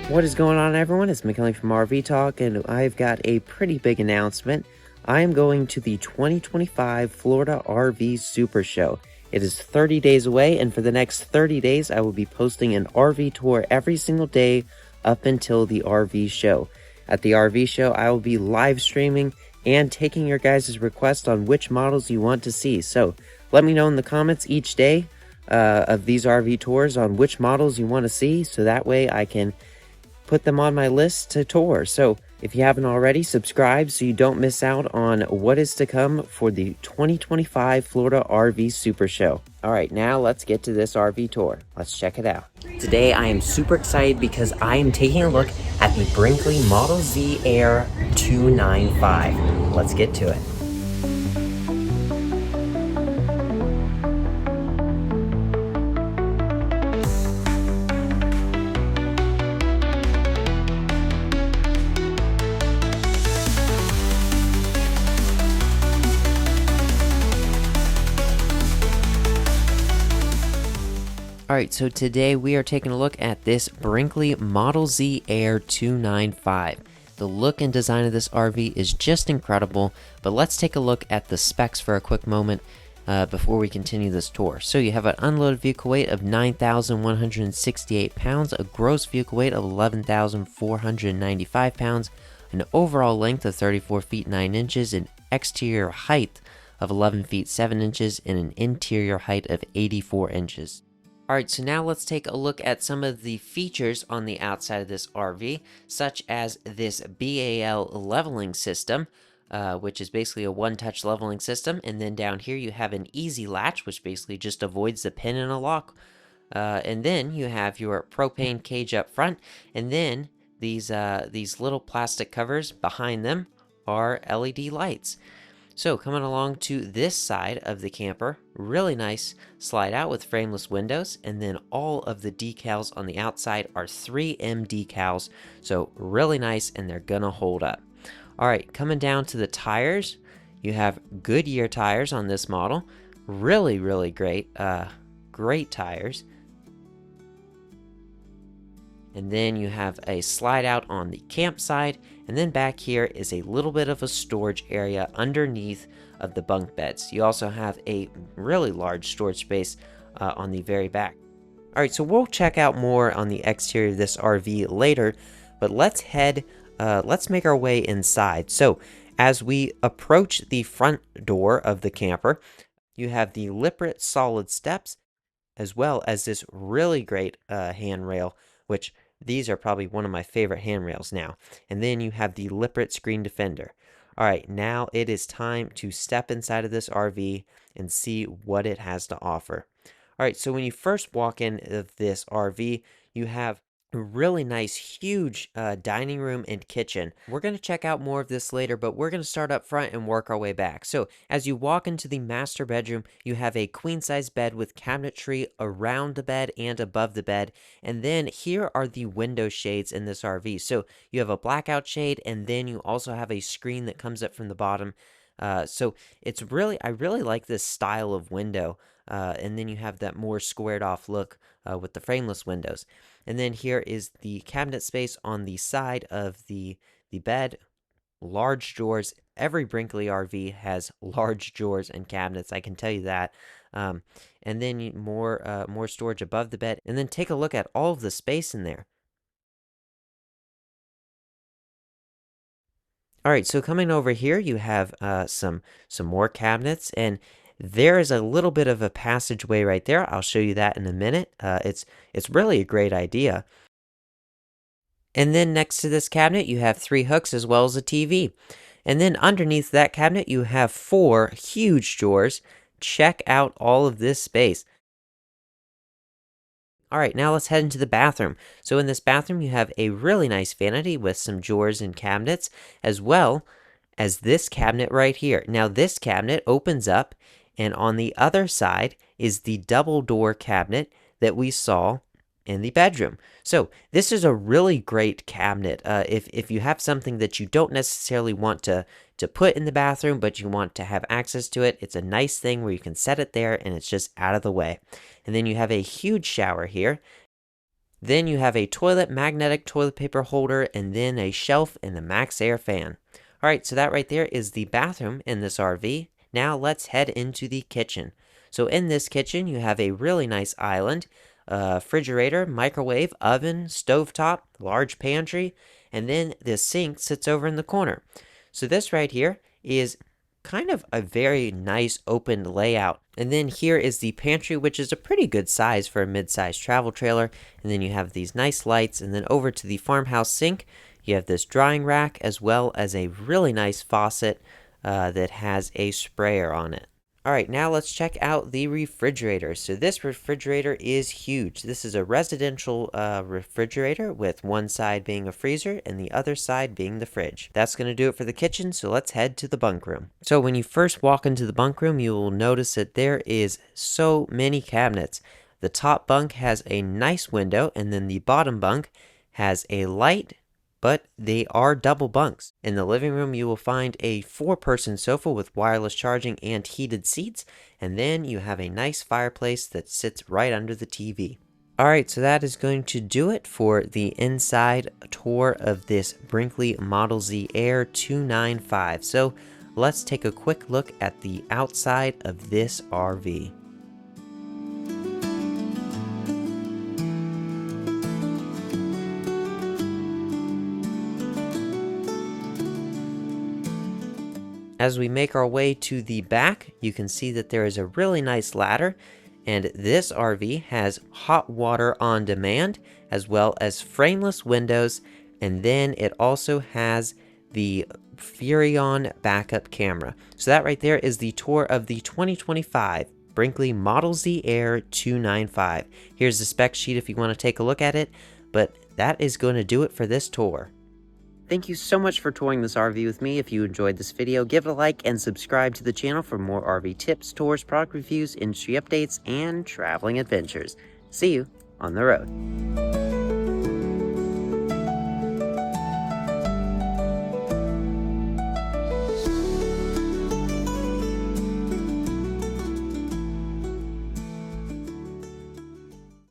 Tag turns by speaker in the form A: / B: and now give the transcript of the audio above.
A: What is going on, everyone? It's McKinley from RV Talk, and I've got a pretty big announcement. I am going to the 2025 Florida RV Super Show. It is 30 days away, and for the next 30 days, I will be posting an RV tour every single day up until the RV show. At the RV show, I will be live streaming and taking your guys' requests on which models you want to see. So let me know in the comments each day of these RV tours on which models you want to see, so that way I can put them on my list to tour. So if you haven't already, subscribe so you don't miss out on what is to come for the 2025 Florida RV Super Show. All right, now let's get to this RV tour. Let's check it out. Today I am super excited because I am taking a look at the Brinkley Model Z Air 295. Let's get to it. Alright, so today we are taking a look at this Brinkley Model Z Air 295. The look and design of this RV is just incredible, but let's take a look at the specs for a quick moment before we continue this tour. So you have an unloaded vehicle weight of 9,168 pounds, a gross vehicle weight of 11,495 pounds, an overall length of 34 feet 9 inches, an exterior height of 11 feet 7 inches, and an interior height of 84 inches. Alright, so now let's take a look at some of the features on the outside of this RV, such as this BAL leveling system, which is basically a one-touch leveling system, and then down here you have an easy latch, which basically just avoids the pin in a lock, and then you have your propane cage up front, and then these little plastic covers behind them are LED lights. So coming along to this side of the camper, really nice slide out with frameless windows, and then all of the decals on the outside are 3M decals, so really nice, and they're gonna hold up. Alright, coming down to the tires, you have Goodyear tires on this model, really great, great tires. And then you have a slide out on the campsite, and then back here is a little bit of a storage area underneath of the bunk beds. You also have a really large storage space on the very back. Alright, so we'll check out more on the exterior of this RV later, but let's make our way inside. So as we approach the front door of the camper, you have the Lippert solid steps, as well as this really great handrail, which these are probably one of my favorite handrails now. And then you have the Lippert screen defender. Alright, now it is time to step inside of this RV and see what it has to offer. Alright, so when you first walk in of this RV, you have a really nice, huge dining room and kitchen. We're going to check out more of this later, but we're going to start up front and work our way back. So as you walk into the master bedroom, you have a queen-size bed with cabinetry around the bed and above the bed. And then here are the window shades in this RV. So you have a blackout shade, and then you also have a screen that comes up from the bottom. So it's I really like this style of window. And then you have that more squared off look with the frameless windows. And then here is the cabinet space on the side of the bed. Large drawers. Every Brinkley RV has large drawers and cabinets, I can tell you that. And then more storage above the bed. And then take a look at all of the space in there. Alright, so coming over here, you have some more cabinets, and there is a little bit of a passageway right there. I'll show you that in a minute. It's really a great idea. And then next to this cabinet, you have 3 hooks as well as a TV. And then underneath that cabinet, you have 4 huge drawers. Check out all of this space. Alright, now let's head into the bathroom. So in this bathroom, you have a really nice vanity with some drawers and cabinets, as well as this cabinet right here. Now this cabinet opens up, and on the other side is the double door cabinet that we saw in the bedroom. So this is a really great cabinet. If you have something that you don't necessarily want to put in the bathroom, but you want to have access to it, it's a nice thing where you can set it there and it's just out of the way. And then you have a huge shower here. Then you have a toilet, magnetic toilet paper holder, and then a shelf and the max air fan. All right, so that right there is the bathroom in this RV. Now let's head into the kitchen. So in this kitchen, you have a really nice island, refrigerator, microwave, oven, stovetop, large pantry, and then the sink sits over in the corner. So this right here is kind of a very nice open layout. And then here is the pantry, which is a pretty good size for a mid-sized travel trailer. And then you have these nice lights. And then over to the farmhouse sink, you have this drying rack as well as a really nice faucet that has a sprayer on it. All right, now let's check out the refrigerator. So this refrigerator is huge. This is a residential refrigerator with one side being a freezer and the other side being the fridge. That's going to do it for the kitchen, so let's head to the bunk room. So when you first walk into the bunk room, you will notice that there is so many cabinets. The top bunk has a nice window, and then the bottom bunk has a light, but they are double bunks. In the living room, you will find a 4-person sofa with wireless charging and heated seats, and then you have a nice fireplace that sits right under the TV. Alright, so that is going to do it for the inside tour of this Brinkley Model Z Air 295. So let's take a quick look at the outside of this RV. As we make our way to the back, you can see that there is a really nice ladder, and this RV has hot water on demand, as well as frameless windows, and then it also has the Furrion backup camera. So that right there is the tour of the 2025 Brinkley Model Z Air 295. Here's the spec sheet if you want to take a look at it, but that is going to do it for this tour. Thank you so much for touring this RV with me. If you enjoyed this video, give it a like and subscribe to the channel for more RV tips, tours, product reviews, industry updates, and traveling adventures. See you on the road.